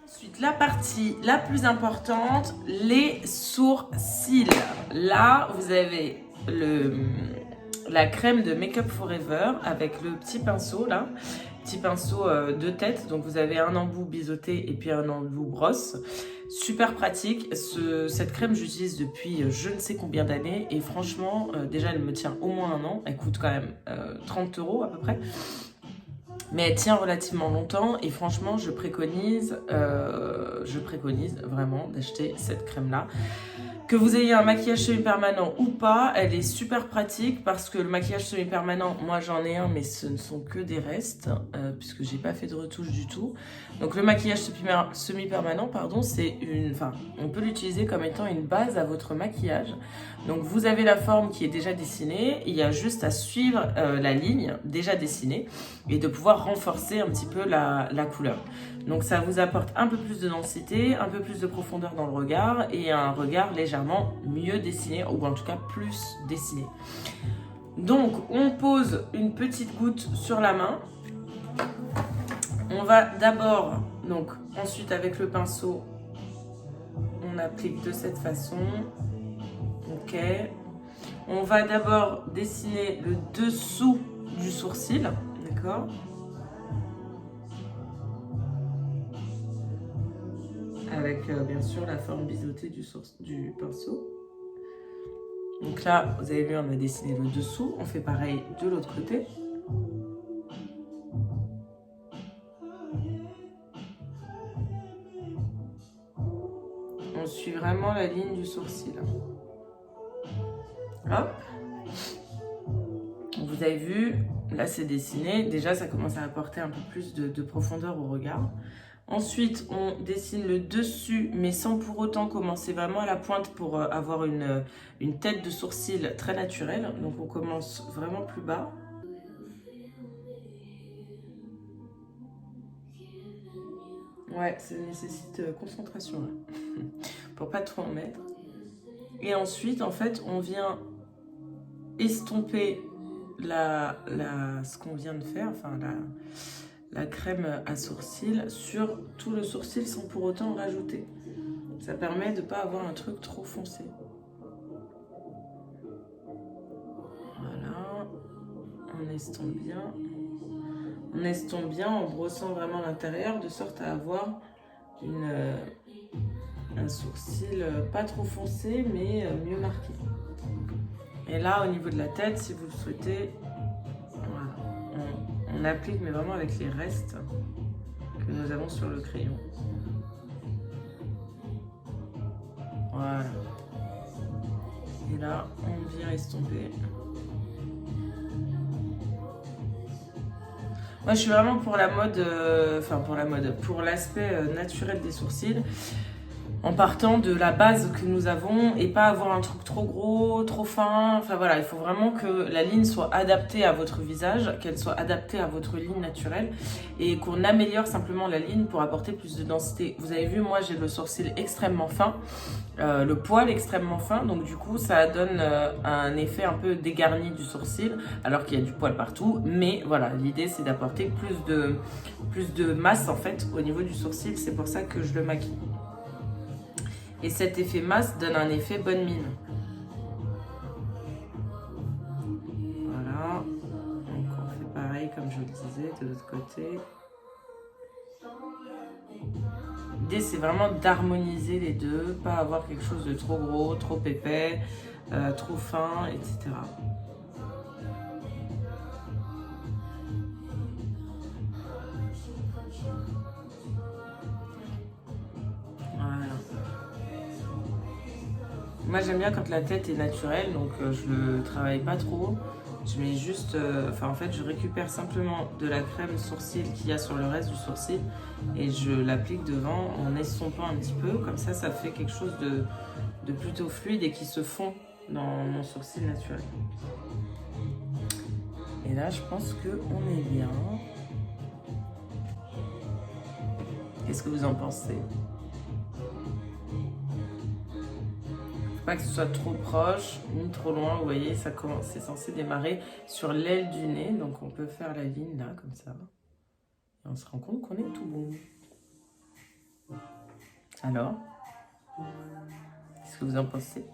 Ensuite, la partie la plus importante, les sourcils. Là, vous avez la crème de Make Up Forever avec le petit pinceau là, petit pinceau de tête. Donc vous avez un embout biseauté et puis un embout brosse. Super pratique. Cette crème, j'utilise depuis je ne sais combien d'années et franchement, déjà elle me tient au moins un an. Elle coûte quand même 30 € à peu près. Mais elle tient relativement longtemps et franchement, je préconise vraiment d'acheter cette crème-là. Que vous ayez un maquillage semi-permanent ou pas, elle est super pratique parce que le maquillage semi-permanent, moi j'en ai un, mais ce ne sont que des restes, puisque j'ai pas fait de retouche du tout. Donc le maquillage semi-permanent, pardon, on peut l'utiliser comme étant une base à votre maquillage. Donc vous avez la forme qui est déjà dessinée, il y a juste à suivre la ligne déjà dessinée et de pouvoir renforcer un petit peu la couleur. Donc ça vous apporte un peu plus de densité, un peu plus de profondeur dans le regard et un regard légèrement mieux dessiné, ou en tout cas plus dessiné. Donc on pose une petite goutte sur la main. On va d'abord, donc ensuite avec le pinceau, on applique de cette façon. Ok. On va d'abord dessiner le dessous du sourcil, d'accord ? Avec bien sûr la forme biseautée du pinceau. Donc là, vous avez vu, on a dessiné le dessous. On fait pareil de l'autre côté. On suit vraiment la ligne du sourcil. Hop. Vous avez vu, là c'est dessiné. Déjà, ça commence à apporter un peu plus de profondeur au regard. Ensuite, on dessine le dessus, mais sans pour autant commencer vraiment à la pointe pour avoir une tête de sourcil très naturelle. Donc, on commence vraiment plus bas. Ouais, ça nécessite concentration là, pour pas trop en mettre. Et ensuite, en fait, on vient estomper ce qu'on vient de faire, enfin la crème à sourcils sur tout le sourcil sans pour autant en rajouter. Ça permet de ne pas avoir un truc trop foncé. Voilà, on estompe bien. On estompe bien en brossant vraiment l'intérieur de sorte à avoir un sourcil pas trop foncé mais mieux marqué. Et là, au niveau de la tête, si vous le souhaitez, voilà, on applique mais vraiment avec les restes que nous avons sur le crayon. Voilà. Et là, on vient estomper. Moi, je suis vraiment pour la mode, pour l'aspect naturel des sourcils, en partant de la base que nous avons et pas avoir un truc trop gros, trop fin. Enfin voilà, il faut vraiment que la ligne soit adaptée à votre visage, qu'elle soit adaptée à votre ligne naturelle et qu'on améliore simplement la ligne pour apporter plus de densité. Vous avez vu, moi j'ai le sourcil extrêmement fin, le poil extrêmement fin, donc du coup ça donne un effet un peu dégarni du sourcil alors qu'il y a du poil partout. Mais voilà, l'idée c'est d'apporter plus de masse en fait au niveau du sourcil, c'est pour ça que je le maquille. Et cet effet masse donne un effet bonne mine. Voilà. Donc on fait pareil comme je le disais de l'autre côté. L'idée c'est vraiment d'harmoniser les deux, pas avoir quelque chose de trop gros, trop épais, trop fin, etc. Moi j'aime bien quand la tête est naturelle, donc je le travaille pas trop. Je mets juste, en fait je récupère simplement de la crème sourcil qu'il y a sur le reste du sourcil et je l'applique devant en estompant un petit peu, comme ça ça fait quelque chose de plutôt fluide et qui se fond dans mon sourcil naturel. Et là je pense qu'on est bien. Qu'est-ce que vous en pensez ? Pas que ce soit trop proche ni trop loin, vous voyez, ça commence, c'est censé démarrer sur l'aile du nez, donc on peut faire la ligne là comme ça et on se rend compte qu'on est tout bon. Alors, qu'est-ce que vous en pensez?